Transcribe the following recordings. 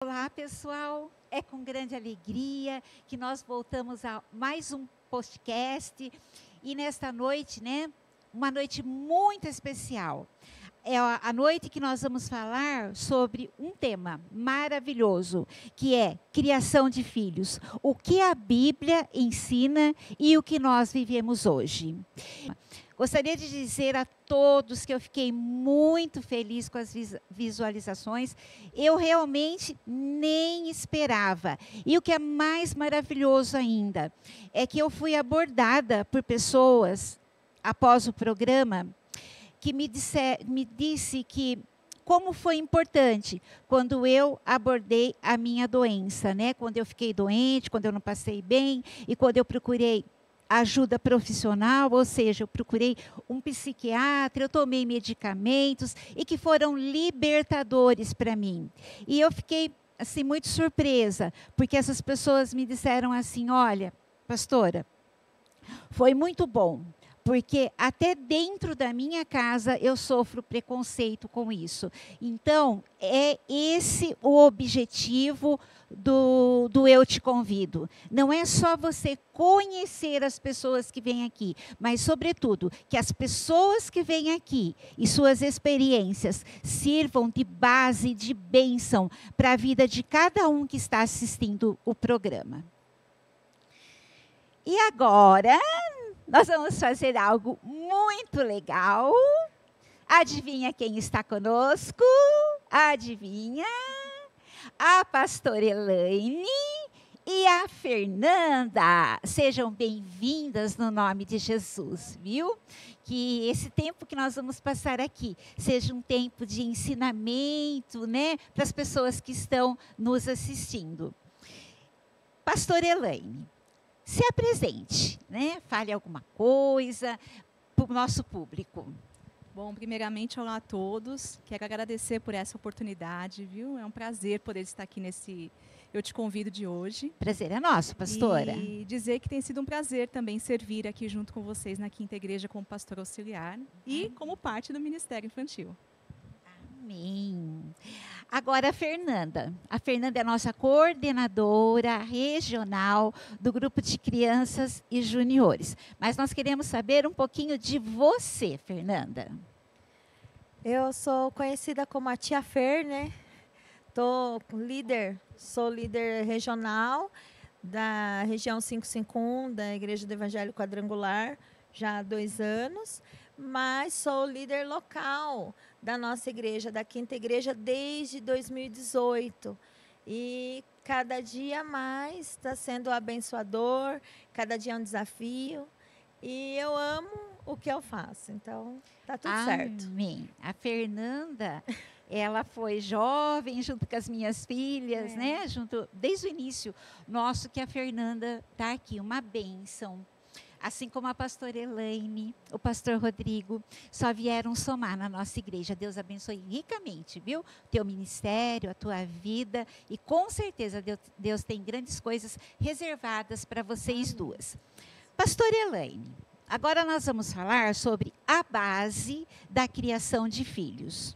Olá, pessoal. É com grande alegria que nós voltamos a mais um podcast e nesta noite, né, uma noite muito especial. É a noite que nós vamos falar sobre um tema maravilhoso, que é criação de filhos. O que a Bíblia ensina e o que nós vivemos hoje. Gostaria de dizer a todos que eu fiquei muito feliz com as visualizações. Eu realmente nem esperava. E o que é mais maravilhoso ainda é que eu fui abordada por pessoas após o programa que me disse que como foi importante quando eu abordei a minha doença, né? Quando eu fiquei doente, quando eu não passei bem e quando eu procurei ajuda profissional, ou seja, eu procurei um psiquiatra, eu tomei medicamentos e que foram libertadores para mim. E eu fiquei assim muito surpresa, porque essas pessoas me disseram assim: "Olha, pastora, foi muito bom, porque até dentro da minha casa eu sofro preconceito com isso. Então, é esse o objetivo do Eu Te Convido. Não é só você conhecer as pessoas que vêm aqui, mas, sobretudo, que as pessoas que vêm aqui e suas experiências sirvam de base, de bênção para a vida de cada um que está assistindo o programa. E agora, nós vamos fazer algo muito legal. Adivinha quem está conosco? Adivinha? A pastora Elaine e a Fernanda. Sejam bem-vindas no nome de Jesus, viu? Que esse tempo que nós vamos passar aqui seja um tempo de ensinamento, né, para as pessoas que estão nos assistindo. Pastora Elaine, se apresente, né? Fale alguma coisa para o nosso público. Bom, primeiramente, olá a todos. Quero agradecer por essa oportunidade, viu? É um prazer poder estar aqui nesse Eu Te Convido de hoje. Prazer é nosso, pastora. E dizer que tem sido um prazer também servir aqui junto com vocês na Quinta Igreja como pastora auxiliar e como parte do Ministério Infantil. Amém. Agora, a Fernanda. A Fernanda é a nossa coordenadora regional do grupo de crianças e juniores. Mas nós queremos saber um pouquinho de você, Fernanda. Eu sou conhecida como a Tia Fer, né? Sou líder regional da região 551 da Igreja do Evangelho Quadrangular já há 2 anos, mas sou líder local da nossa igreja, da Quinta Igreja, desde 2018. E cada dia mais está sendo abençoador, cada dia é um desafio. E eu amo o que eu faço, então tá tudo certo. Amém. A Fernanda, ela foi jovem junto com as minhas filhas, né? Desde o início nosso que a Fernanda está aqui, uma bênção. Assim como a pastora Elaine, o pastor Rodrigo, só vieram somar na nossa igreja. Deus abençoe ricamente, viu? Teu ministério, a tua vida. E com certeza Deus tem grandes coisas reservadas para vocês duas. Pastora Elaine, agora nós vamos falar sobre a base da criação de filhos.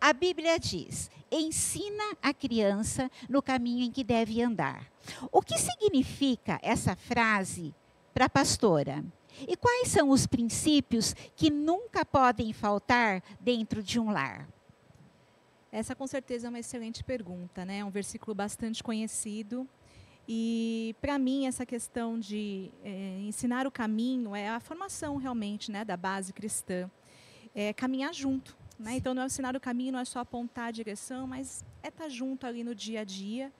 A Bíblia diz: ensina a criança no caminho em que deve andar. O que significa essa frase para a pastora? E quais são os princípios que nunca podem faltar dentro de um lar? Essa com certeza é uma excelente pergunta, né? É um versículo bastante conhecido. E para mim essa questão de ensinar o caminho é a formação realmente, né, da base cristã. É caminhar junto, né? Então não é ensinar o caminho, não é só apontar a direção, mas é estar junto ali no dia a dia.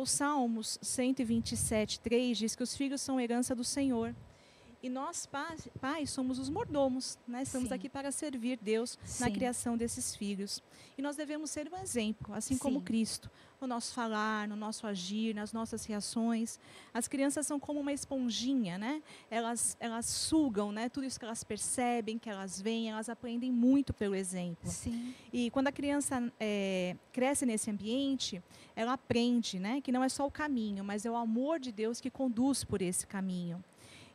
O Salmos 127:3 diz que os filhos são herança do Senhor. E nós, pais, somos os mordomos, né? Estamos aqui para servir Deus na criação desses filhos. E nós devemos ser um exemplo, assim como Cristo, no nosso falar, no nosso agir, nas nossas reações. As crianças são como uma esponjinha, né? Elas sugam, né? Tudo isso que elas percebem, que elas veem, elas aprendem muito pelo exemplo. Sim. E quando a criança cresce nesse ambiente, ela aprende, né? Que não é só o caminho, mas é o amor de Deus que conduz por esse caminho.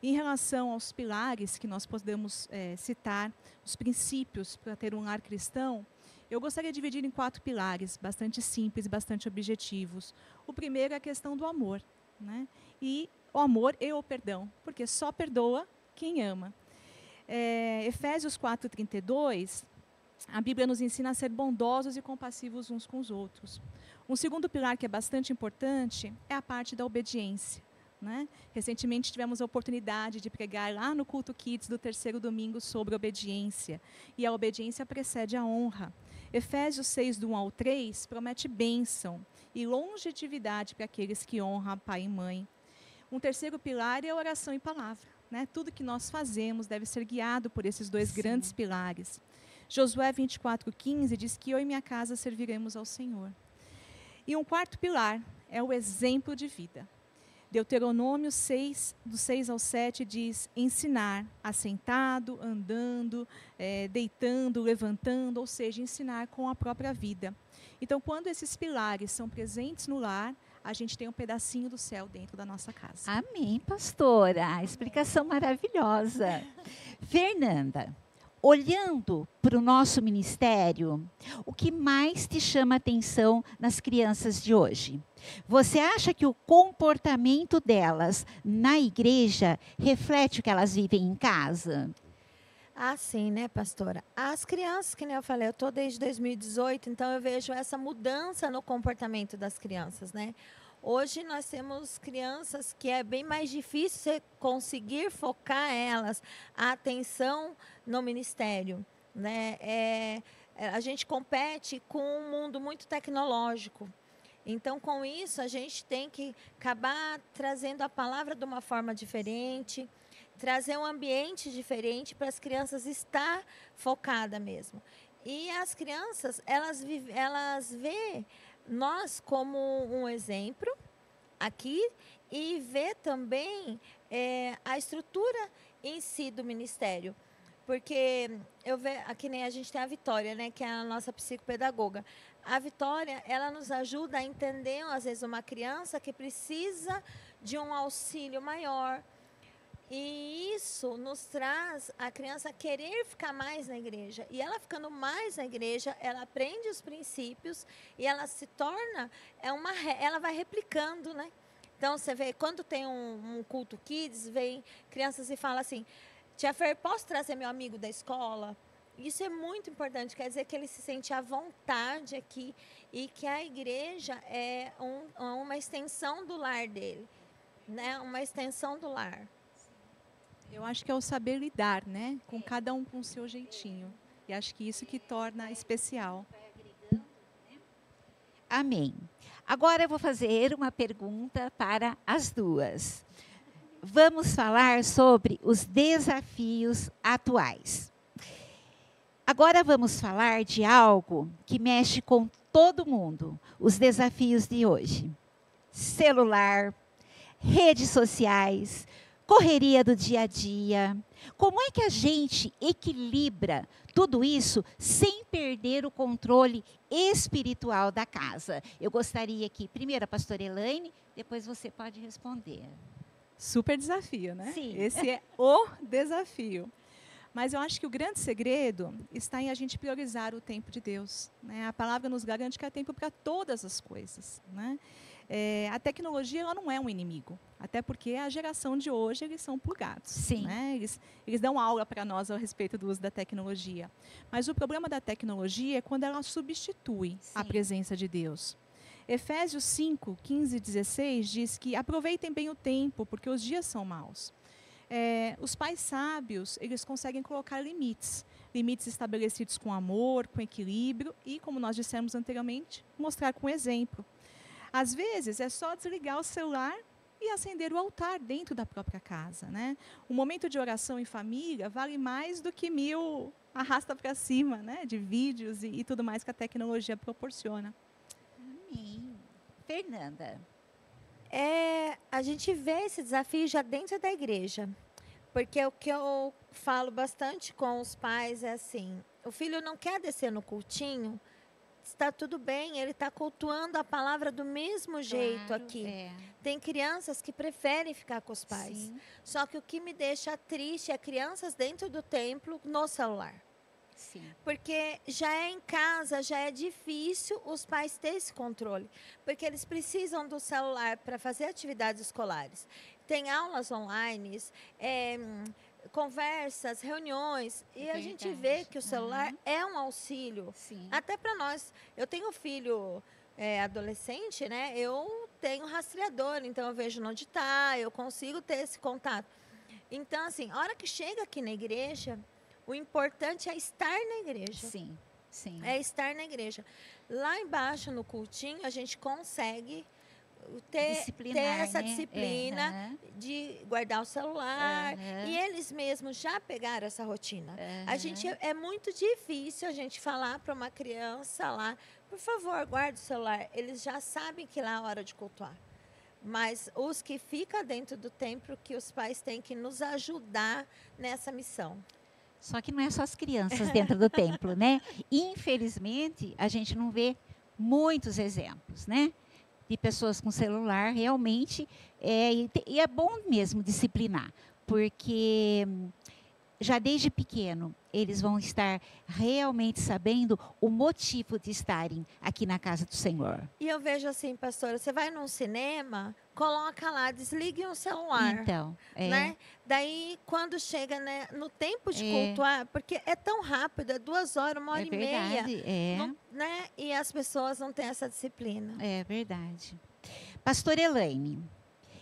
Em relação aos pilares que nós podemos citar, os princípios para ter um lar cristão, Eu gostaria de dividir em 4 pilares, bastante simples, bastante objetivos. O primeiro é a questão do amor, né? E o amor e o perdão, porque só perdoa quem ama. Efésios 4:32, a Bíblia nos ensina a ser bondosos e compassivos uns com os outros. Um segundo pilar que é bastante importante é a parte da obediência, né? Recentemente tivemos a oportunidade de pregar lá no Culto Kids do 3º domingo sobre obediência. E a obediência precede a honra. Efésios 6, do 1 ao 3, promete bênção e longevidade para aqueles que honram pai e mãe. Um terceiro pilar é a oração e palavra, né? Tudo que nós fazemos deve ser guiado por esses 2 grandes pilares. Josué 24:15 diz que eu e minha casa serviremos ao Senhor. E um quarto pilar é o exemplo de vida. Deuteronômio 6, do 6 ao 7, diz ensinar, assentado, andando, deitando, levantando, ou seja, ensinar com a própria vida. Então, quando esses pilares são presentes no lar, a gente tem um pedacinho do céu dentro da nossa casa. Amém, pastora. Explicação maravilhosa. Fernanda, olhando para o nosso ministério, o que mais te chama a atenção nas crianças de hoje? Você acha que o comportamento delas na igreja reflete o que elas vivem em casa? Ah, sim, né, pastora? As crianças, que nem eu falei, eu estou desde 2018, então eu vejo essa mudança no comportamento das crianças, né? Hoje nós temos crianças que é bem mais difícil você conseguir focar elas, a atenção no ministério, né? A gente compete com um mundo muito tecnológico. Então, com isso, a gente tem que acabar trazendo a palavra de uma forma diferente, trazer um ambiente diferente para as crianças estar focada mesmo. E as crianças, elas vê nós como um exemplo aqui e vê também a estrutura em si do ministério. Porque aqui nem a gente tem a Vitória, né, que é a nossa psicopedagoga. A Vitória, ela nos ajuda a entender, às vezes, uma criança que precisa de um auxílio maior. E isso nos traz a criança querer ficar mais na igreja. E ela ficando mais na igreja, ela aprende os princípios e ela se torna, ela vai replicando, né? Então, você vê, quando tem um culto kids, vem crianças e falam assim, tia Fer, posso trazer meu amigo da escola? Isso é muito importante, quer dizer que ele se sente à vontade aqui e que a igreja é uma extensão do lar dele, né? Uma extensão do lar. Eu acho que é o saber lidar, né? Com cada um com o seu jeitinho. E acho que isso que torna especial. Amém. Agora eu vou fazer uma pergunta para as duas. Vamos falar sobre os desafios atuais. Agora vamos falar de algo que mexe com todo mundo, os desafios de hoje. Celular, redes sociais, correria do dia a dia. Como é que a gente equilibra tudo isso sem perder o controle espiritual da casa? Eu gostaria que, primeiro a pastora Elaine, depois você pode responder. Super desafio, né? Sim. Esse é o desafio. Mas eu acho que o grande segredo está em a gente priorizar o tempo de Deus, né? A palavra nos garante que há tempo para todas as coisas, né? A tecnologia ela não é um inimigo, até porque a geração de hoje eles são plugados. Sim. Né? Eles dão aula para nós a respeito do uso da tecnologia. Mas o problema da tecnologia é quando ela substitui a presença de Deus. Efésios 5, 15 e 16 diz que aproveitem bem o tempo, porque os dias são maus. Os pais sábios, eles conseguem colocar limites estabelecidos com amor, com equilíbrio e, como nós dissemos anteriormente, mostrar com exemplo. Às vezes, é só desligar o celular e acender o altar dentro da própria casa, né? Um momento de oração em família vale mais do que 1000 arrasta para cima, né? De vídeos e tudo mais que a tecnologia proporciona. Amém. Fernanda. A gente vê esse desafio já dentro da igreja. Porque o que eu falo bastante com os pais é assim, o filho não quer descer no cultinho, está tudo bem, ele está cultuando a palavra do mesmo jeito aqui. Tem crianças que preferem ficar com os pais. Sim. Só que o que me deixa triste é crianças dentro do templo no celular. Sim. Porque já é em casa, já é difícil os pais terem esse controle. Porque eles precisam do celular para fazer atividades escolares. Tem aulas online, conversas, reuniões. E a gente vê que o celular é um auxílio. Sim. Até para nós. Eu tenho filho adolescente, né? Eu tenho rastreador, então eu vejo onde está, eu consigo ter esse contato. Então, assim, a hora que chega aqui na igreja, o importante é estar na igreja. Sim, sim. É estar na igreja. Lá embaixo, no cultinho, a gente consegue ter essa disciplina de guardar o celular. E eles mesmos já pegaram essa rotina. A gente, é muito difícil a gente falar para uma criança lá, por favor, guarde o celular. Eles já sabem que lá é a hora de cultuar. Mas os que ficam dentro do templo, que os pais têm que nos ajudar nessa missão. Só que não é só as crianças dentro do templo, né? Infelizmente, a gente não vê muitos exemplos, né? De pessoas com celular, realmente. E é bom mesmo disciplinar, porque já desde pequeno, eles vão estar realmente sabendo o motivo de estarem aqui na casa do Senhor. E eu vejo assim, pastora, você vai num cinema, coloca lá, desligue um celular. Então, né? Daí, quando chega, né, no tempo de cultuar, porque é tão rápido, é 2 horas, 1 hora e meia. Não, né? E as pessoas não têm essa disciplina. É verdade. Pastora Elaine,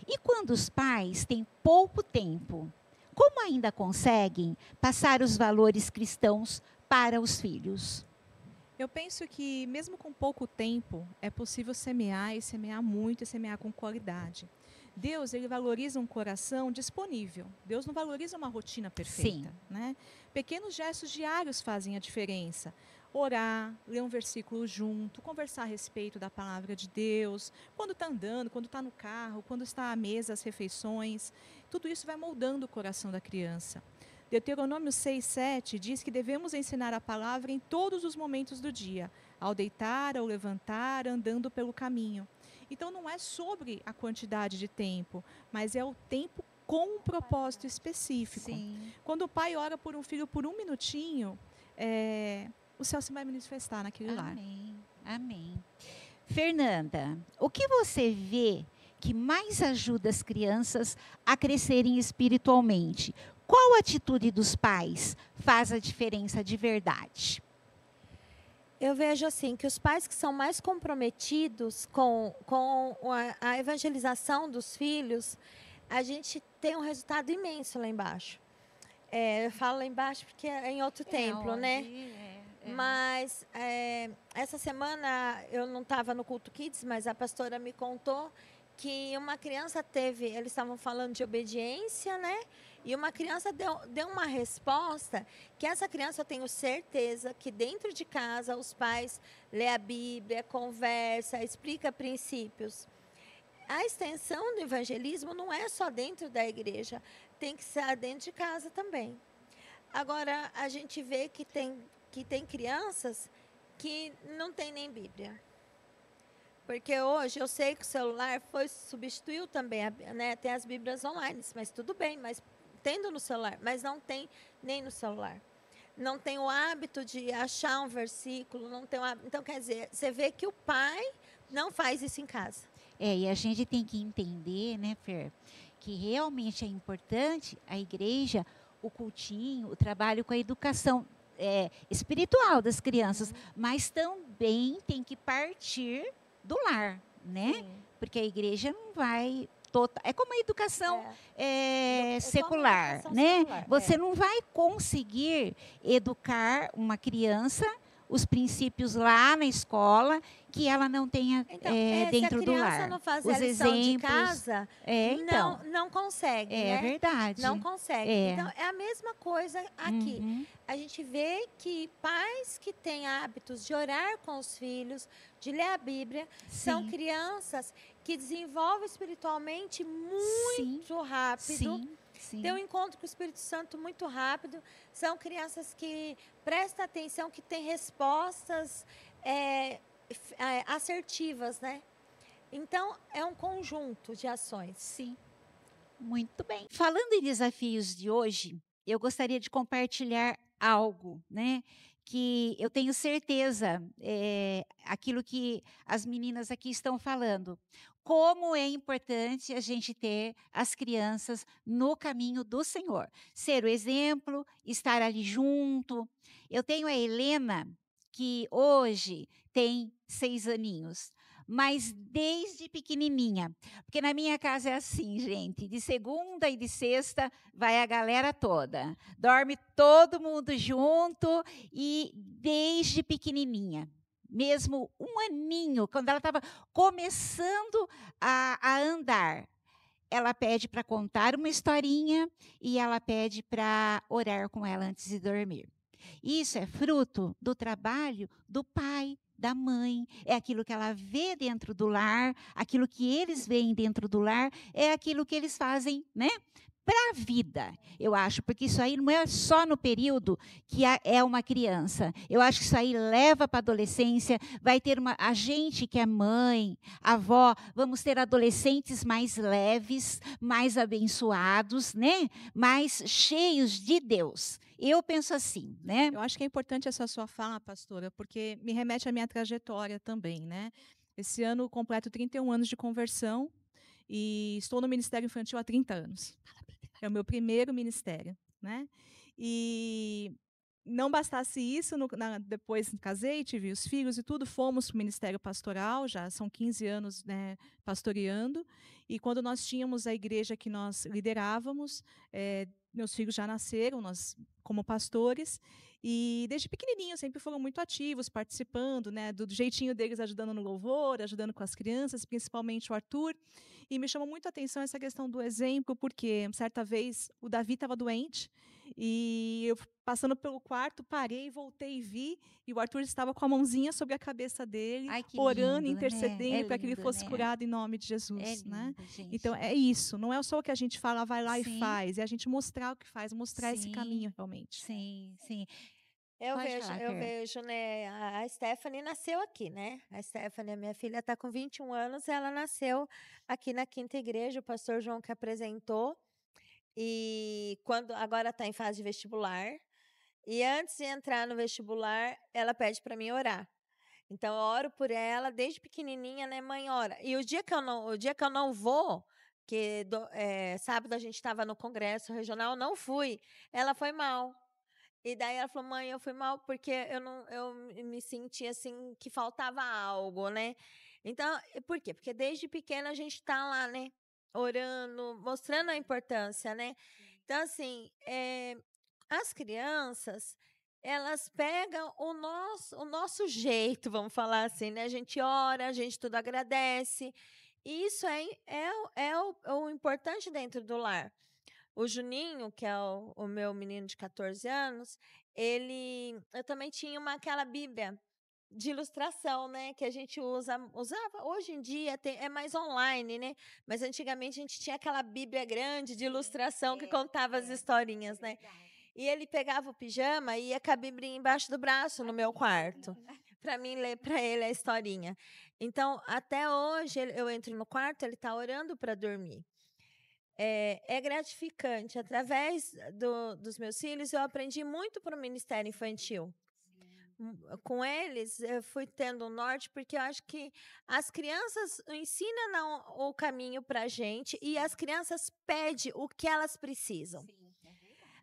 e quando os pais têm pouco tempo, como ainda conseguem passar os valores cristãos para os filhos? Eu penso que, mesmo com pouco tempo, é possível semear e semear muito e semear com qualidade. Deus, ele valoriza um coração disponível. Deus não valoriza uma rotina perfeita. Né? Pequenos gestos diários fazem a diferença. Orar, ler um versículo junto, conversar a respeito da palavra de Deus, quando está andando, quando está no carro, quando está à mesa, as refeições. Tudo isso vai moldando o coração da criança. Deuteronômio 6:7 diz que devemos ensinar a palavra em todos os momentos do dia, ao deitar, ao levantar, andando pelo caminho. Então, não é sobre a quantidade de tempo, mas é o tempo com um propósito específico. Sim. Quando o pai ora por um filho por 1 minutinho, o céu se vai manifestar naquele lar. Amém. Amém. Fernanda, o que você vê que mais ajuda as crianças a crescerem espiritualmente? Qual atitude dos pais faz a diferença de verdade? Eu vejo assim, que os pais que são mais comprometidos com a evangelização dos filhos, a gente tem um resultado imenso lá embaixo. Eu falo lá embaixo porque é em outro templo, né? Mas essa semana eu não estava no Culto Kids, mas a pastora me contou que uma criança eles estavam falando de obediência, né? E uma criança deu uma resposta que essa criança, eu tenho certeza que dentro de casa os pais lê a Bíblia, conversa, explica princípios. A extensão do evangelismo não é só dentro da igreja, tem que ser dentro de casa também. Agora, a gente vê que tem crianças que não tem nem Bíblia. Porque hoje eu sei que o celular substituiu também, né? Tem as Bíblias online, mas tudo bem, mas tendo no celular, mas não tem nem no celular. Não tem o hábito de achar um versículo, não tem o hábito. Então, quer dizer, você vê que o pai não faz isso em casa. E a gente tem que entender, né, Fer, que realmente é importante a igreja, o cultinho, o trabalho com a educação espiritual das crianças, mas também tem que partir do lar, né? Sim. Porque a igreja não vai... É como a educação secular, como a educação né? secular, Você não vai conseguir educar uma criança os princípios lá na escola que ela não tenha dentro do lar. Se a criança não fazer os a lição exemplos, de casa, não consegue, né? É verdade. Não consegue. Então, é a mesma coisa aqui. Uhum. A gente vê que pais que têm hábitos de orar com os filhos, de ler a Bíblia, são Sim. crianças que desenvolvem espiritualmente muito rápido. Sim. Tem um encontro com o Espírito Santo muito rápido. São crianças que prestam atenção, que têm respostas assertivas, né? Então, é um conjunto de ações. Sim. Muito bem. Falando em desafios de hoje, eu gostaria de compartilhar algo, né? Que eu tenho certeza, aquilo que as meninas aqui estão falando. Como é importante a gente ter as crianças no caminho do Senhor. Ser o exemplo, estar ali junto. Eu tenho a Helena, que hoje tem 6 aninhos, mas desde pequenininha. Porque na minha casa é assim, gente, de segunda e de sexta vai a galera toda. Dorme todo mundo junto e desde pequenininha. Mesmo 1 aninho, quando ela estava começando a andar, ela pede para contar uma historinha e ela pede para orar com ela antes de dormir. Isso é fruto do trabalho do pai, da mãe, é aquilo que ela vê dentro do lar, aquilo que eles veem dentro do lar, é aquilo que eles fazem, né? Para a vida, eu acho, porque isso aí não é só no período que é uma criança. Eu acho que isso aí leva para a adolescência, vai ter a gente que é mãe, avó, vamos ter adolescentes mais leves, mais abençoados, né? Mais cheios de Deus. Eu penso assim, né? Eu acho que é importante essa sua fala, pastora, porque me remete à minha trajetória também, né? Esse ano completo 31 anos de conversão e estou no Ministério Infantil há 30 anos. É o meu primeiro ministério, né? E não bastasse isso, depois casei, tive os filhos e tudo, fomos para o Ministério Pastoral, já são 15 anos, né, pastoreando. E quando nós tínhamos a igreja que nós liderávamos, meus filhos já nasceram, nós como pastores, e desde pequenininhos sempre foram muito ativos, participando, né, do jeitinho deles, ajudando no louvor, ajudando com as crianças, principalmente o Arthur. E me chamou muito a atenção essa questão do exemplo, porque certa vez o Davi estava doente, e eu passando pelo quarto, parei, voltei e vi, e o Arthur estava com a mãozinha sobre a cabeça dele, Ai, que orando, lindo, intercedendo né? para que ele lindo, fosse né? curado em nome de É Jesus, lindo, né? gente. Então é isso, não é só o que a gente fala, vai lá Sim. e faz, é a gente mostrar o que faz, mostrar esse Sim. caminho realmente. Sim, sim. Eu Pode vejo, falar, eu Fer. vejo, né? A Stephanie nasceu aqui, né? A Stephanie, a minha filha, está com 21 anos, ela nasceu aqui na Quinta Igreja, o pastor João que apresentou. E agora está em fase de vestibular. E antes de entrar no vestibular, ela pede para mim orar. Então eu oro por ela desde pequenininha, né, mãe, ora. E o dia que eu não vou, que sábado a gente estava no congresso regional, não fui. Ela foi mal. E daí ela falou, mãe, eu fui mal porque eu me senti assim que faltava algo, né? Então, por quê? Porque desde pequena a gente está lá, né? Orando, mostrando a importância, né? Então, assim, as crianças, elas pegam o nosso jeito, vamos falar assim, né? A gente ora, a gente tudo agradece. E isso o importante dentro do lar. O Juninho, que é o meu menino de 14 anos, eu também tinha aquela Bíblia de ilustração, né, que a gente usava, hoje em dia é mais online, né, mas antigamente a gente tinha aquela Bíblia grande de ilustração que contava as historinhas, né, e ele pegava o pijama e ia com a Bíblia embaixo do braço no meu quarto, para mim ler para ele a historinha. Então, até hoje, eu entro no quarto, ele está orando para dormir. É gratificante. Através dos meus filhos, eu aprendi muito para o Ministério Infantil. Com eles, eu fui tendo um norte, porque eu acho que as crianças ensinam o caminho para a gente e as crianças pedem o que elas precisam.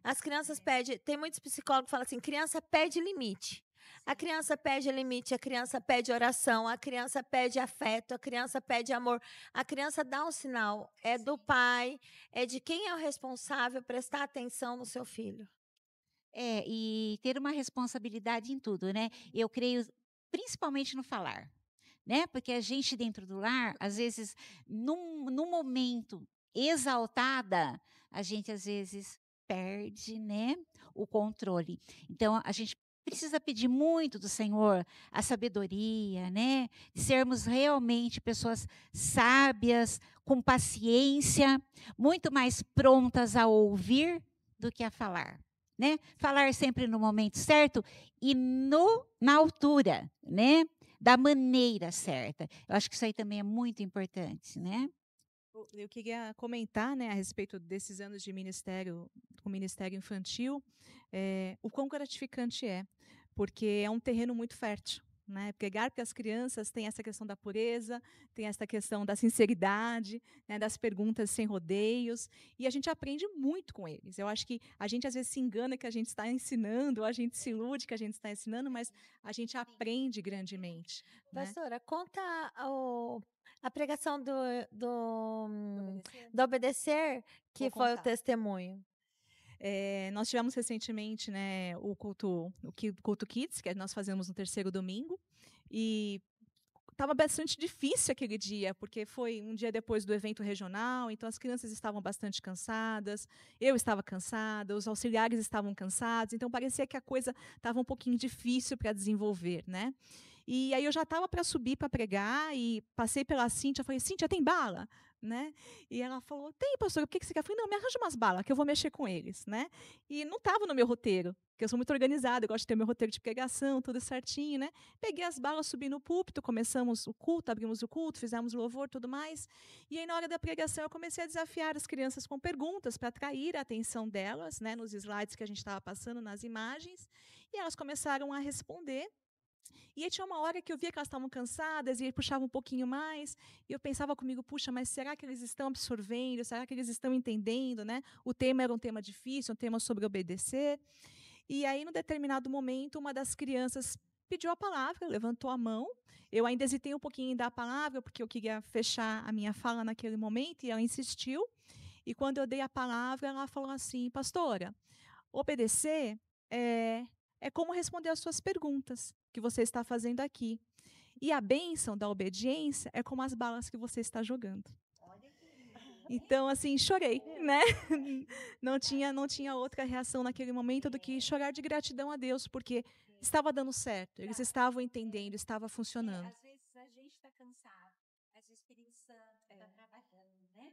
As crianças pedem, tem muitos psicólogos que falam assim, criança pede limite. A criança pede limite, a criança pede oração, a criança pede afeto, a criança pede amor. A criança dá um sinal, é do pai, é de quem é o responsável prestar atenção no seu filho. E ter uma responsabilidade em tudo, né? Eu creio, principalmente no falar, né? Porque a gente dentro do lar, às vezes, num momento exaltada, a gente às vezes perde, né, o controle. Então, a gente precisa pedir muito do Senhor a sabedoria, né? De sermos realmente pessoas sábias, com paciência, muito mais prontas a ouvir do que a falar. Né? Falar sempre no momento certo e na altura, né? Da maneira certa. Eu acho que isso aí também é muito importante, né? Eu queria comentar, né, a respeito desses anos de ministério, com o Ministério Infantil, o quão gratificante é, porque é um terreno muito fértil. Né? Pregar para as crianças tem essa questão da pureza, tem essa questão da sinceridade, né, das perguntas sem rodeios, e a gente aprende muito com eles. Eu acho que a gente às vezes se engana que a gente está ensinando, ou a gente se ilude que a gente está ensinando, mas a gente aprende grandemente. Né? Pastora, conta a pregação do Obedecer, que Vou foi o contar. testemunho. Nós tivemos recentemente, né, o culto Kids, que nós fazemos no terceiro domingo, e estava bastante difícil aquele dia, porque foi um dia depois do evento regional, então as crianças estavam bastante cansadas, eu estava cansada, os auxiliares estavam cansados, então parecia que a coisa estava um pouquinho difícil para desenvolver, né? E aí eu já estava para subir para pregar e passei pela Cíntia, falei, Cíntia, tem bala? Né? E ela falou, tem, pastor, o que você quer? Eu falei, não, me arranja umas balas, que eu vou mexer com eles. Né? E não estava no meu roteiro, porque eu sou muito organizada, eu gosto de ter meu roteiro de pregação, tudo certinho. Né? Peguei as balas, subi no púlpito, começamos o culto, abrimos o culto, fizemos louvor, tudo mais. E aí, na hora da pregação, eu comecei a desafiar as crianças com perguntas para atrair a atenção delas, né, nos slides que a gente estava passando, nas imagens. E elas começaram a responder. E aí tinha uma hora que eu via que elas estavam cansadas e puxavam um pouquinho mais. E eu pensava comigo, puxa, mas será que eles estão absorvendo? Será que eles estão entendendo? Né? O tema era um tema difícil, um tema sobre obedecer. E aí, num determinado momento, uma das crianças pediu a palavra, levantou a mão. Eu ainda hesitei um pouquinho em dar a palavra, porque eu queria fechar a minha fala naquele momento, e ela insistiu. E quando eu dei a palavra, ela falou assim, pastora, obedecer é como responder às suas perguntas que você está fazendo aqui. E a bênção da obediência é como as balas que você está jogando. Então, assim, chorei, né? Não tinha outra reação naquele momento do que chorar de gratidão a Deus, porque estava dando certo, eles estavam entendendo, estava funcionando. Às vezes a gente está cansado, às vezes o Espírito Santo está trabalhando, né?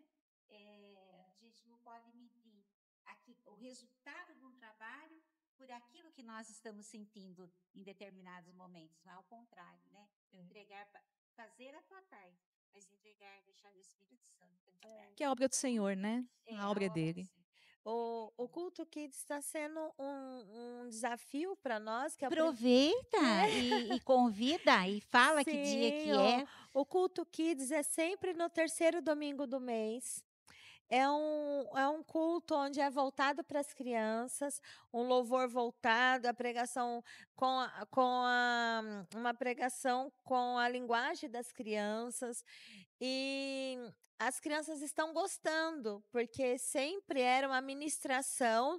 A gente não pode medir aqui o resultado de um trabalho por aquilo que nós estamos sentindo em determinados momentos, ao contrário, né? Entregar, fazer a tua parte, mas entregar, deixar o Espírito Santo. Que é a obra do Senhor, né? A obra dele. O Culto Kids está sendo um desafio para nós. Que aproveita e convida e fala que dia que é. O Culto Kids é sempre no terceiro domingo do mês. É um culto onde é voltado para as crianças, um louvor voltado, a pregação uma pregação com a linguagem das crianças. E as crianças estão gostando, porque sempre era uma ministração.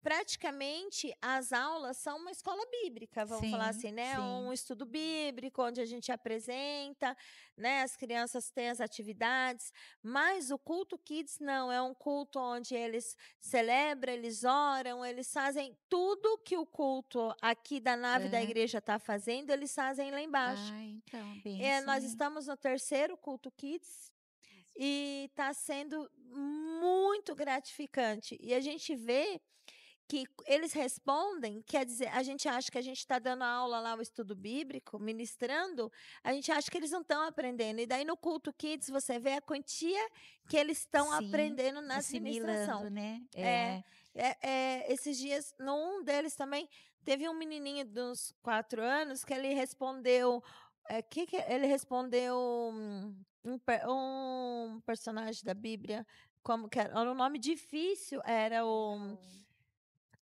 Praticamente, as aulas são uma escola bíblica, vamos falar assim, né? Um estudo bíblico, onde a gente apresenta, né? As crianças têm as atividades, mas o culto Kids não, é um culto onde eles celebram, eles oram, eles fazem tudo que o culto aqui da nave da igreja está fazendo, eles fazem lá embaixo. Então, nós estamos no terceiro culto Kids, e está sendo muito gratificante. E a gente vê que eles respondem, quer dizer, a gente acha que a gente está dando aula lá, o estudo bíblico, ministrando, a gente acha que eles não estão aprendendo. E daí no culto Kids você vê a quantia que eles estão aprendendo na administração. Né? Esses dias, num deles também, teve um menininho de uns 4 anos que ele respondeu, ele respondeu um personagem da Bíblia, como que era um nome difícil, era o...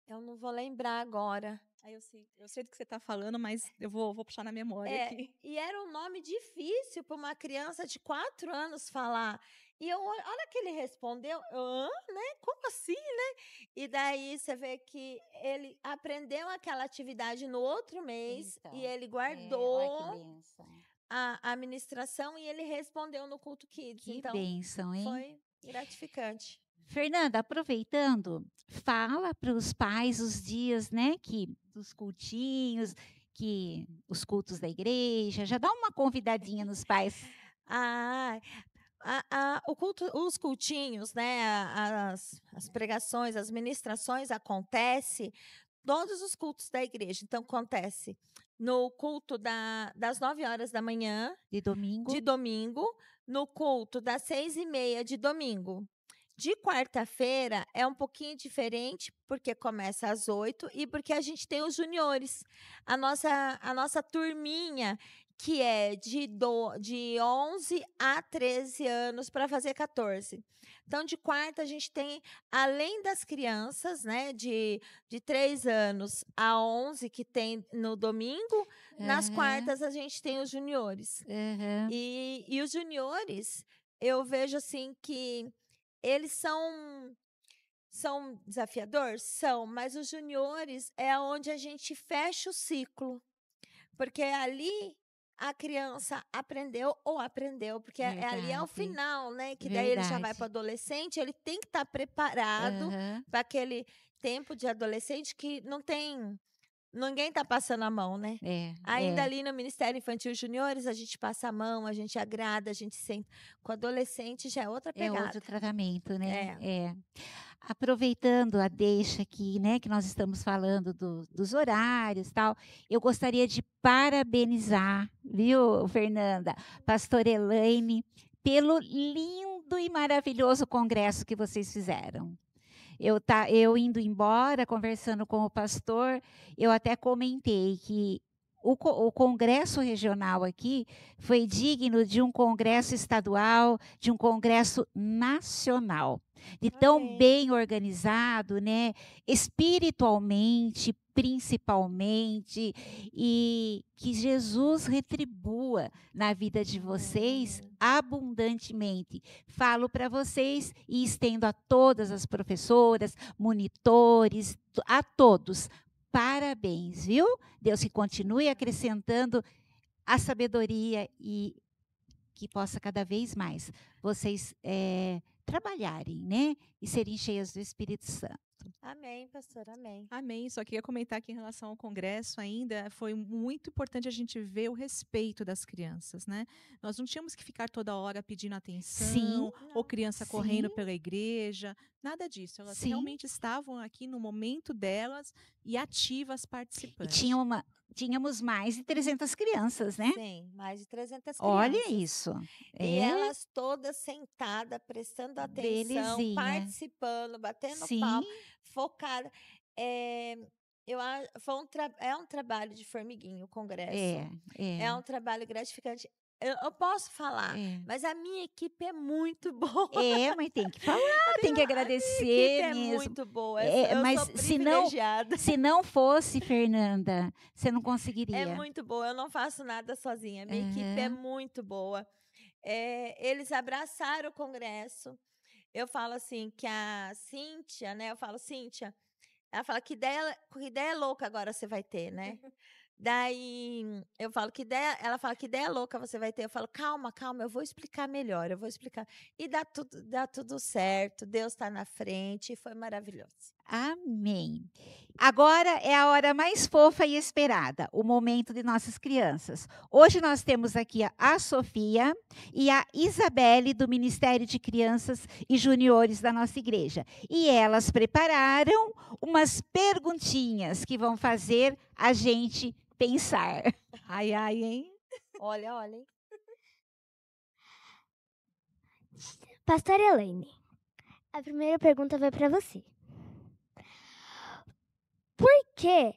Eu não vou lembrar agora. Eu sei do que você está falando, mas eu vou puxar na memória aqui. E era um nome difícil para uma criança de 4 anos falar. E olha que ele respondeu, né? Como assim, né? E daí você vê que ele aprendeu aquela atividade no outro mês, e ele guardou a administração e ele respondeu no culto Kids. Que bênção, hein? Foi gratificante. Fernanda, aproveitando, fala para os pais os dias, né, dos cultinhos, os cultos da igreja, já dá uma convidadinha nos pais. Os cultinhos, né, as pregações, as ministrações acontecem todos os cultos da igreja. Então, acontece no culto das 9 horas da manhã. De domingo. no culto das 6h30 de domingo. De quarta-feira é um pouquinho diferente, porque começa às 8 e porque a gente tem os juniores. A nossa turminha, que é de 11 a 13 anos para fazer 14. Então, de quarta, a gente tem, além das crianças, né, de 3 anos a 11, que tem no domingo, nas Aham. quartas a gente tem os juniores. Aham. E os juniores, eu vejo assim que eles são desafiadores? São, mas os juniores é onde a gente fecha o ciclo. Porque ali a criança aprendeu, porque ali é o Verdade. final, né? Que daí ele já vai Verdade. para o adolescente, ele tem que estar preparado Aham. para aquele tempo de adolescente que ninguém está passando a mão, né? Ainda É. ali no Ministério Infantil Juniores, a gente passa a mão, a gente agrada, a gente sente. Com adolescente já é outra É outro pegada. tratamento, né? É. Aproveitando a deixa aqui, né, que nós estamos falando dos horários, tal, eu gostaria de parabenizar, viu, Fernanda, pastora Elaine, pelo lindo e maravilhoso congresso que vocês fizeram. Eu indo embora, conversando com o pastor, eu até comentei que o congresso regional aqui foi digno de um congresso estadual, de um congresso nacional, de tão Amém. bem organizado, né? Espiritualmente, principalmente, e que Jesus retribua na vida de vocês Amém. abundantemente. Falo para vocês e estendo a todas as professoras, monitores, a todos. Parabéns, viu? Deus que continue acrescentando a sabedoria e que possa cada vez mais vocês trabalharem, né? E serem cheias do Espírito Santo. Amém, pastor, amém. Amém. Só queria comentar que em relação ao congresso ainda foi muito importante a gente ver o respeito das crianças, né? Nós não tínhamos que ficar toda hora pedindo atenção, Sim, ou Não. criança sim, correndo pela igreja, nada disso. Elas sim. realmente estavam aqui no momento delas e ativas E participantes. tínhamos mais de 300 crianças, né? Sim, mais de 300 Olha crianças. isso. E elas todas sentadas, prestando atenção, Belezinha. participando, batendo Sim, palma, focada. É um trabalho de formiguinha o congresso. É um trabalho gratificante. Eu posso falar, mas a minha equipe é muito boa. Mas tem que falar, tem que A minha agradecer equipe é mesmo. muito boa. Eu Mas sou privilegiada. se não fosse, Fernanda, você não É conseguiria. muito boa. Eu não faço nada sozinha. Minha equipe é Aham. muito boa. Eles abraçaram o congresso. Eu falo assim que a Cíntia, né? Eu falo, Cíntia, ela fala que ideia louca agora você vai ter, né? Daí eu falo ela fala que ideia louca você vai ter. Eu falo, calma, eu vou explicar melhor, eu vou explicar. E dá tudo certo. Deus está na frente e foi maravilhoso. Amém. Agora é a hora mais fofa e esperada, o momento de nossas crianças. Hoje nós temos aqui a Sofia e a Isabelle, do Ministério de Crianças e Juniores da nossa igreja. E elas prepararam umas perguntinhas que vão fazer a gente pensar. Ai, ai, hein? Olha, hein? Pastora Elaine, a primeira pergunta vai para você. Por que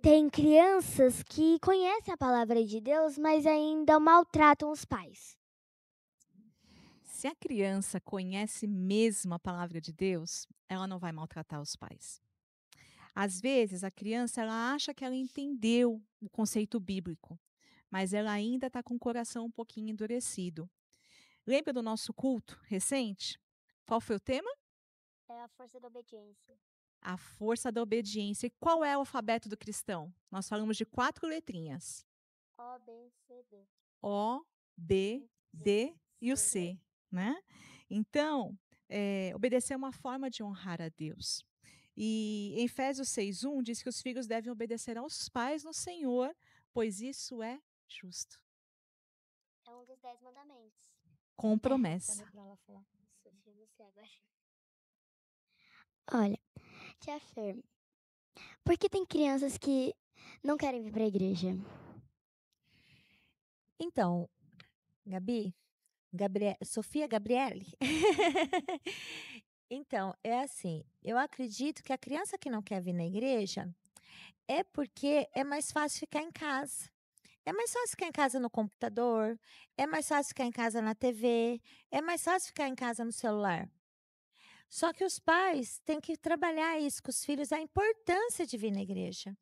tem crianças que conhecem a palavra de Deus, mas ainda maltratam os pais? Se a criança conhece mesmo a palavra de Deus, ela não vai maltratar os pais. Às vezes, a criança ela acha que ela entendeu o conceito bíblico, mas ela ainda está com o coração um pouquinho endurecido. Lembra do nosso culto recente? Qual foi o tema? É a força da obediência. A força da obediência. E qual é o alfabeto do cristão? Nós falamos de 4 letrinhas. O, B, C, D. O, B, D e o C, né? Então, obedecer é uma forma de honrar a Deus. E em Efésios 6:1 diz que os filhos devem obedecer aos pais no Senhor, pois isso é justo. É um dos 10 mandamentos. Com promessa. Sofia, você agora. Olha, tia Fer, por que tem crianças que não querem vir para a igreja? Então, Gabi, Sofia Gabriele? Então, é assim, eu acredito que a criança que não quer vir na igreja é porque é mais fácil ficar em casa. É mais fácil ficar em casa no computador, é mais fácil ficar em casa na TV, é mais fácil ficar em casa no celular. Só que os pais têm que trabalhar isso com os filhos, a importância de vir na igreja.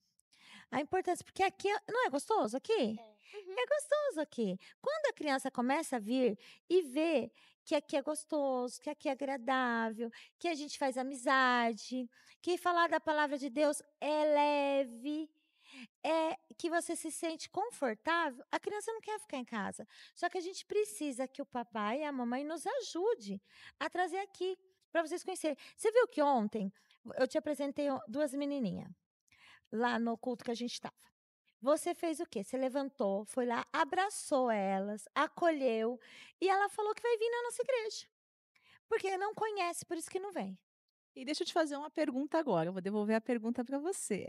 A importância, porque aqui não é gostoso aqui? É gostoso aqui. Quando a criança começa a vir e vê que aqui é gostoso, que aqui é agradável, que a gente faz amizade, que falar da palavra de Deus é leve, é que você se sente confortável, a criança não quer ficar em casa. Só que a gente precisa que o papai e a mamãe nos ajude a trazer aqui para vocês conhecerem. Você viu que ontem eu te apresentei duas menininhas lá no culto que a gente estava. Você fez o quê? Você levantou, foi lá, abraçou elas, acolheu e ela falou que vai vir na nossa igreja. Porque não conhece, por isso que não vem. E deixa eu te fazer uma pergunta agora. Eu vou devolver a pergunta para você.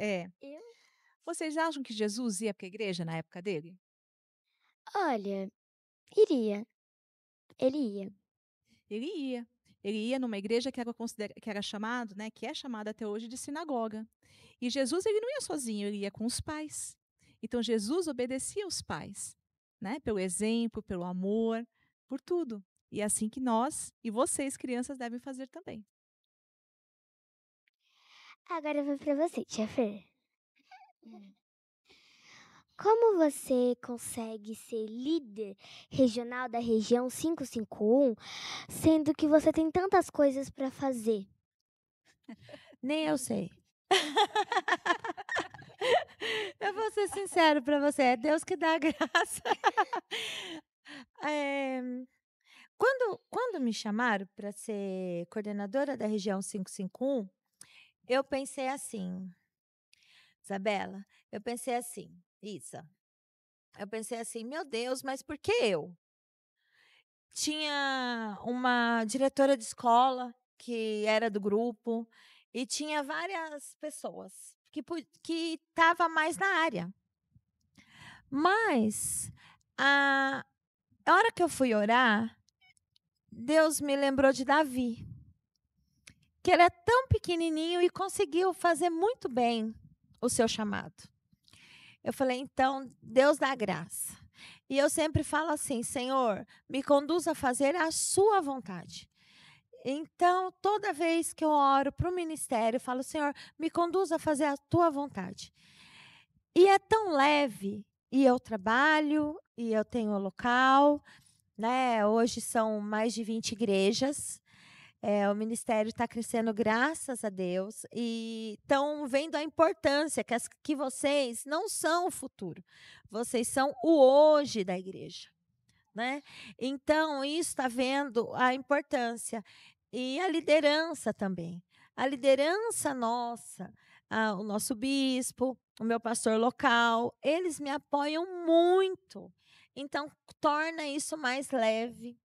Vocês acham que Jesus ia para a igreja na época dele? Olha, iria. Ele ia. Ele ia. Ele ia numa igreja que era chamado, né, que é chamada até hoje de sinagoga. E Jesus ele não ia sozinho, ele ia com os pais. Então Jesus obedecia aos pais, né, pelo exemplo, pelo amor, por tudo. E é assim que nós e vocês, crianças, devem fazer também. Agora eu vou pra você, tia Fer. Como você consegue ser líder regional da região 551, sendo que você tem tantas coisas para fazer? Nem eu sei. Eu vou ser sincero para você, é Deus que dá a graça. Quando me chamaram para ser coordenadora da região 551, eu pensei assim, Isabela, Isa, eu pensei assim, meu Deus, mas por que eu? Tinha uma diretora de escola que era do grupo e tinha várias pessoas que estavam mais na área. Mas a hora que eu fui orar, Deus me lembrou de Davi, que ele é tão pequenininho e conseguiu fazer muito bem o seu chamado. Eu falei, então, Deus dá graça. E eu sempre falo assim, Senhor, me conduz a fazer a sua vontade. Então, toda vez que eu oro para o ministério, eu falo, Senhor, me conduz a fazer a tua vontade. E é tão leve, e eu trabalho, e eu tenho o local, né? Hoje são mais de 20 igrejas. O ministério está crescendo, graças a Deus, e estão vendo a importância que vocês não são o futuro, vocês são o hoje da igreja, né? Então, isso está vendo a importância e a liderança também. A liderança nossa, o nosso bispo, o meu pastor local, eles me apoiam muito. Então, torna isso mais leve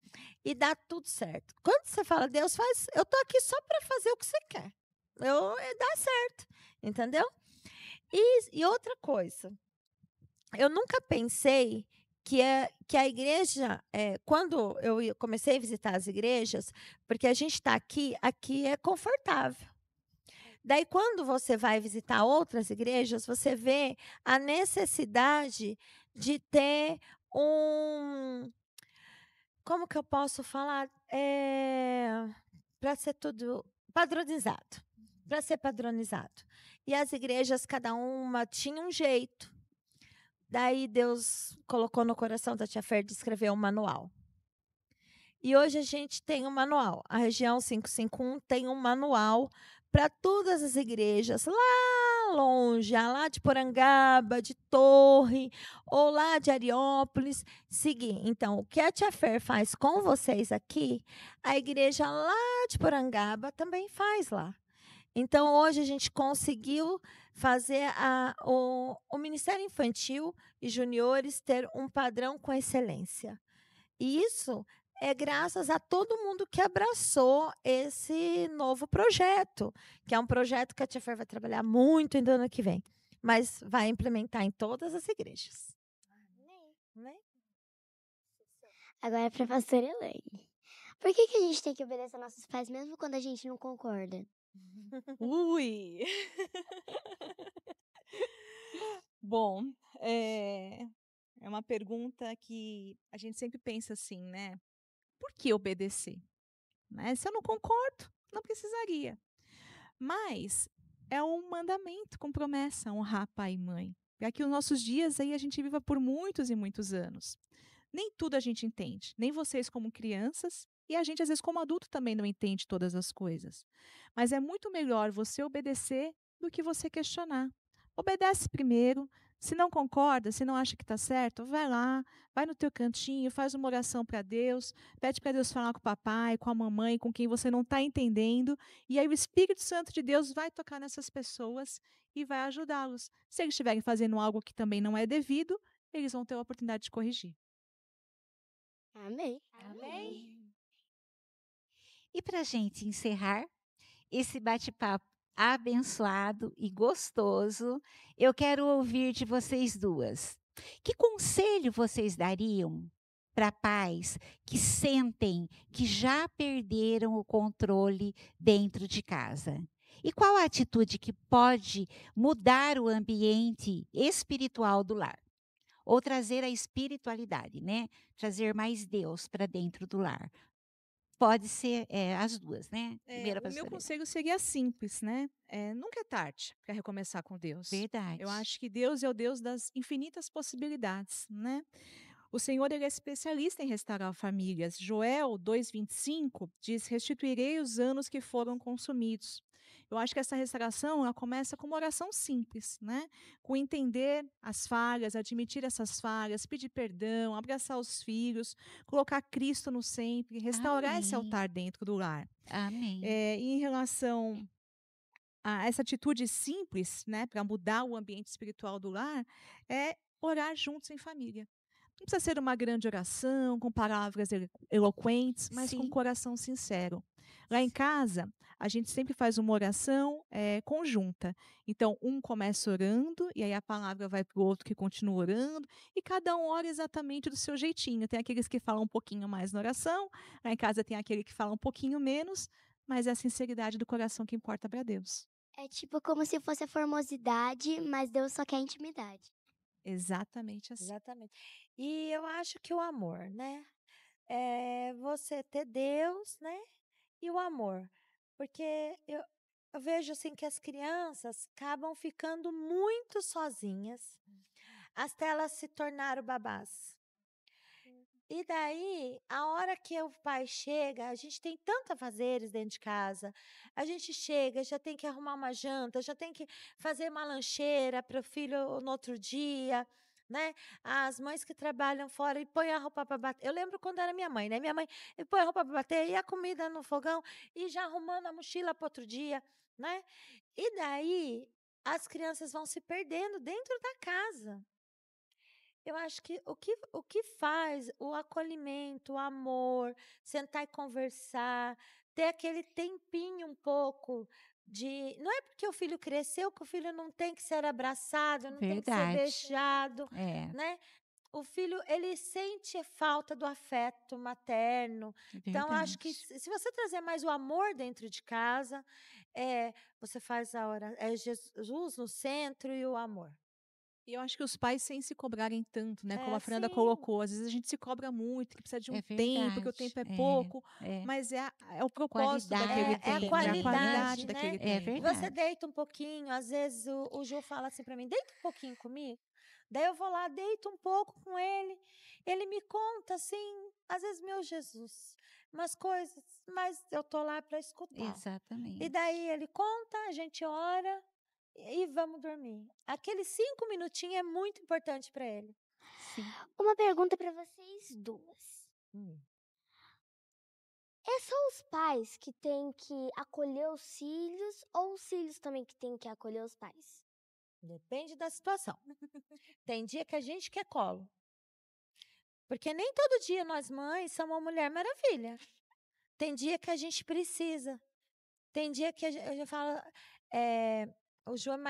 e dá tudo certo. Quando você fala, Deus faz, eu estou aqui só para fazer o que você quer. Dá certo, entendeu? E outra coisa, eu nunca pensei que a igreja, quando eu comecei a visitar as igrejas, porque a gente está aqui é confortável. Daí, quando você vai visitar outras igrejas, você vê a necessidade de ter como que eu posso falar? Para ser tudo padronizado. Para ser padronizado. E as igrejas, cada uma tinha um jeito. Daí Deus colocou no coração da tia Fer de escrever um manual. E hoje a gente tem um manual. A região 551 tem um manual para todas as igrejas, lá longe, lá de Porangaba, de Torre, ou lá de Ariópolis, seguir. Então, o que a tia Fer faz com vocês aqui, a igreja lá de Porangaba também faz lá. Então, hoje a gente conseguiu fazer o Ministério Infantil e Juniores ter um padrão com excelência. E isso é graças a todo mundo que abraçou esse novo projeto, que é um projeto que a tia Fer vai trabalhar muito ainda ano que vem, mas vai implementar em todas as igrejas. Agora é pra pastora Elaine. Por que a gente tem que obedecer aos nossos pais mesmo quando a gente não concorda? Ui! Bom, é uma pergunta que a gente sempre pensa assim, né? Por que obedecer? Né? Se eu não concordo, não precisaria. Mas é um mandamento com promessa honrar pai e mãe. Para que os nossos dias aí a gente viva por muitos e muitos anos. Nem tudo a gente entende, nem vocês como crianças, e a gente às vezes como adulto também não entende todas as coisas. Mas é muito melhor você obedecer do que você questionar. Obedece primeiro. Se não concorda, se não acha que está certo, vai lá, vai no teu cantinho, faz uma oração para Deus, pede para Deus falar com o papai, com a mamãe, com quem você não está entendendo, e aí o Espírito Santo de Deus vai tocar nessas pessoas e vai ajudá-los. Se eles estiverem fazendo algo que também não é devido, eles vão ter a oportunidade de corrigir. Amém. Amém. E para a gente encerrar esse bate-papo abençoado e gostoso, eu quero ouvir de vocês duas. Que conselho vocês dariam para pais que sentem que já perderam o controle dentro de casa? E qual a atitude que pode mudar o ambiente espiritual do lar? Ou trazer a espiritualidade, né? Trazer mais Deus para dentro do lar. Pode ser as duas, né? Primeira O meu pastora. conselho seria simples, né? Nunca é tarde para recomeçar com Deus. Verdade. Eu acho que Deus é o Deus das infinitas possibilidades, né? O Senhor ele é especialista em restaurar famílias. Joel 2:25 diz: "Restituirei os anos que foram consumidos". Eu acho que essa restauração ela começa com uma oração simples, né? Com entender as falhas, admitir essas falhas, pedir perdão, abraçar os filhos, colocar Cristo no sempre, restaurar esse Amém. altar dentro do lar. Amém. E em relação a essa atitude simples, né, para mudar o ambiente espiritual do lar, é orar juntos em família. Não precisa ser uma grande oração, com palavras eloquentes, mas com um Sim. coração sincero. Lá em casa, a gente sempre faz uma oração conjunta. Então, um começa orando, e aí a palavra vai para o outro que continua orando, e cada um ora exatamente do seu jeitinho. Tem aqueles que falam um pouquinho mais na oração, lá em casa tem aquele que fala um pouquinho menos, mas é a sinceridade do coração que importa para Deus. É tipo como se fosse a formosidade, mas Deus só quer intimidade. Exatamente assim. Exatamente. E eu acho que o amor, né? É você ter Deus, né? E o amor. Porque eu vejo assim que as crianças acabam ficando muito sozinhas até elas se tornaram babás. E daí, a hora que o pai chega, a gente tem tantos afazeres dentro de casa. A gente chega, já tem que arrumar uma janta, já tem que fazer uma lancheira para o filho no outro dia, né? As mães que trabalham fora e põem a roupa para bater. Eu lembro quando era minha mãe, né? Minha mãe põe a roupa para bater e a comida no fogão e já arrumando a mochila para outro dia, né? E daí, as crianças vão se perdendo dentro da casa. Eu acho que o que faz o acolhimento, o amor, sentar e conversar, ter aquele tempinho um pouco de. Não é porque o filho cresceu que o filho não tem que ser abraçado, não tem que ser Verdade. beijado, É, né? O filho, ele sente falta do afeto materno. Então, acho que verdade. se você trazer mais o amor dentro de casa, você faz a hora, é Jesus no centro e o amor. E eu acho que os pais sem se cobrarem tanto, né, como É, a Fernanda sim. colocou, às vezes a gente se cobra muito, que precisa de um É tempo, que o verdade. tempo é pouco, É. mas é o propósito daquele Qualidade, É a tempo, é a né? qualidade qualidade, né? daquele É tempo. Você verdade. deita um pouquinho, às vezes o Ju fala assim para mim, deita um pouquinho comigo. Daí eu vou lá, deito um pouco com ele. Ele me conta assim, às vezes, meu Jesus, umas coisas, mas eu tô lá para escutar. E Exatamente. daí ele conta, a gente ora e vamos dormir. Aqueles 5 minutinhos é muito importante para ele. Sim. Uma pergunta para vocês duas. É só os pais que têm que acolher os filhos ou os filhos também que têm que acolher os pais? Depende da situação. Tem dia que a gente quer colo. Porque nem todo dia nós mães somos uma mulher maravilha. Tem dia que a gente precisa. Tem dia que a gente fala, o João é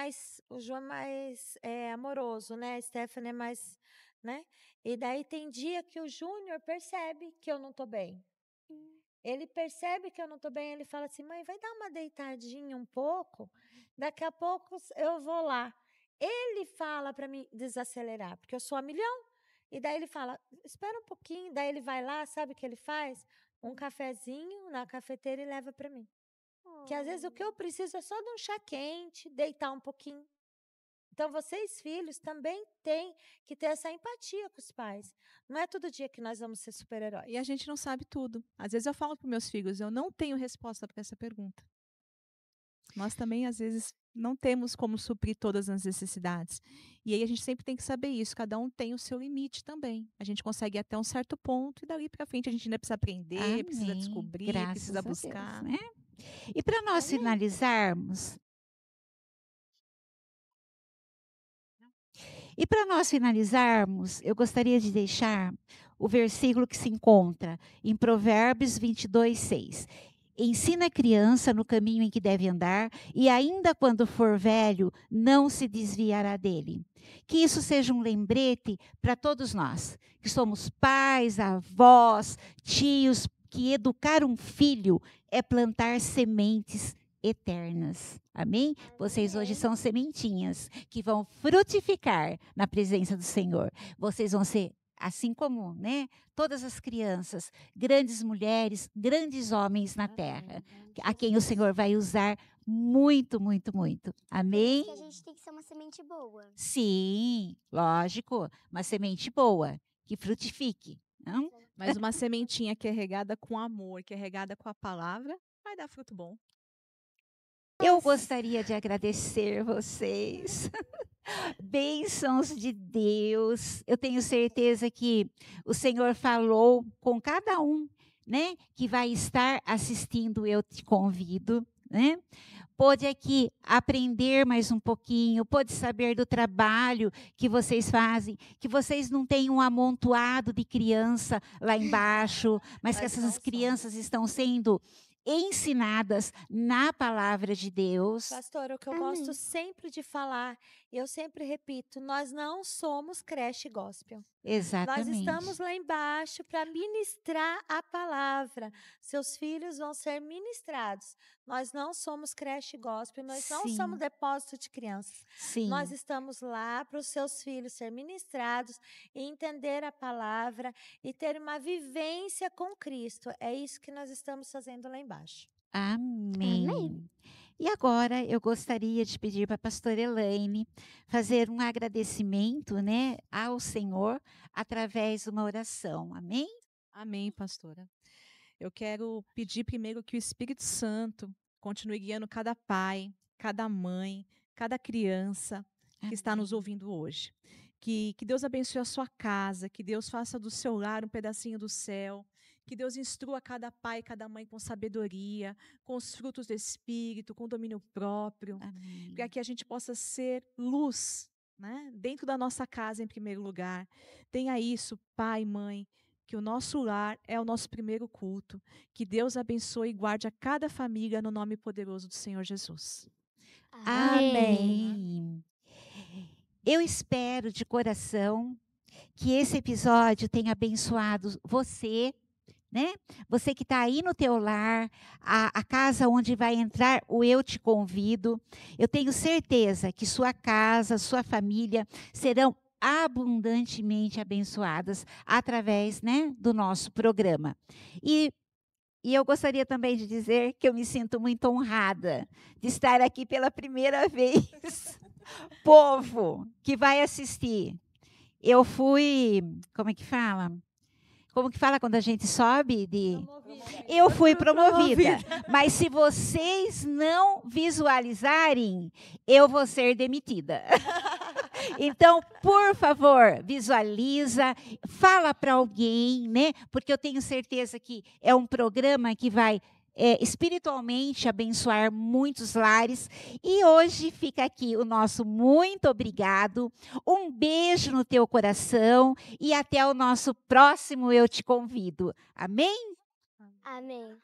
mais amoroso, né? A Stephanie é mais, né? E daí tem dia que o Júnior percebe que eu não estou bem. Ele percebe que eu não estou bem, ele fala assim, mãe, vai dar uma deitadinha um pouco, daqui a pouco eu vou lá. Ele fala para mim desacelerar, porque eu sou a milhão. E daí ele fala, espera um pouquinho, daí ele vai lá, sabe o que ele faz? Um cafezinho na cafeteira e leva para mim. Que às vezes o que eu preciso é só de um chá quente, deitar um pouquinho. Então, vocês, filhos, também têm que ter essa empatia com os pais. Não é todo dia que nós vamos ser super-heróis. E a gente não sabe tudo. Às vezes eu falo para meus filhos, eu não tenho resposta para essa pergunta. Nós também, às vezes, não temos como suprir todas as necessidades. E aí a gente sempre tem que saber isso. Cada um tem o seu limite também. A gente consegue ir até um certo ponto e dali para frente a gente ainda precisa aprender, precisa Amém. descobrir, Graças precisa a Deus, buscar. né? E para nós finalizarmos, eu gostaria de deixar o versículo que se encontra em Provérbios 22:6. Ensina a criança no caminho em que deve andar, e ainda quando for velho, não se desviará dele. Que isso seja um lembrete para todos nós, que somos pais, avós, tios, que educar um filho é plantar sementes eternas. Amém? Vocês hoje são sementinhas que vão frutificar na presença do Senhor. Vocês vão ser, assim como, né, todas as crianças, grandes mulheres, grandes homens na terra, a quem o Senhor vai usar muito, muito, muito. Amém? Que a gente tem que ser uma semente boa. Sim, lógico, uma semente boa, que frutifique. Não? Mas uma sementinha que é regada com amor, que é regada com a palavra, vai dar fruto bom. Eu gostaria de agradecer vocês. Bênçãos de Deus. Eu tenho certeza que o Senhor falou com cada um, né, que vai estar assistindo. Eu te convido, né? Pode aqui aprender mais um pouquinho, pode saber do trabalho que vocês fazem, que vocês não têm um amontoado de criança lá embaixo, mas que essas crianças estão sendo ensinadas na palavra de Deus. Pastora, o que eu gosto sempre de falar, e eu sempre repito, nós não somos creche gospel. Exatamente. Nós estamos lá embaixo para ministrar a palavra. Seus filhos vão ser ministrados. Nós não somos creche gospel, nós não Sim. somos depósito de crianças. Sim. Nós estamos lá para os seus filhos ser ministrados e entender a palavra e ter uma vivência com Cristo. É isso que nós estamos fazendo lá embaixo. Amém. Amém. E agora eu gostaria de pedir para a pastora Elaine fazer um agradecimento, né, ao Senhor através de uma oração. Amém? Amém, pastora. Eu quero pedir primeiro que o Espírito Santo continue guiando cada pai, cada mãe, cada criança que está nos ouvindo hoje. Que Deus abençoe a sua casa, que Deus faça do seu lar um pedacinho do céu, que Deus instrua cada pai e cada mãe com sabedoria, com os frutos do Espírito, com domínio próprio, Amém. para que a gente possa ser luz, né, dentro da nossa casa em primeiro lugar. Tenha isso, pai, mãe, que o nosso lar é o nosso primeiro culto. Que Deus abençoe e guarde a cada família no nome poderoso do Senhor Jesus. Amém. Eu espero de coração que esse episódio tenha abençoado você, né? Você que está aí no teu lar, a casa onde vai entrar o Eu Te Convido. Eu tenho certeza que sua casa, sua família serão abundantemente abençoadas através, né, do nosso programa. E eu gostaria também de dizer que eu me sinto muito honrada de estar aqui pela primeira vez. Povo que vai assistir. Eu fui, como é que fala? Como que fala quando a gente sobe Eu fui promovida. Mas se vocês não visualizarem, eu vou ser demitida. Então, por favor, visualiza, fala para alguém, né? Porque eu tenho certeza que é um programa que vai espiritualmente abençoar muitos lares. E hoje fica aqui o nosso muito obrigado. Um beijo no teu coração e até o nosso próximo Eu Te Convido. Amém? Amém.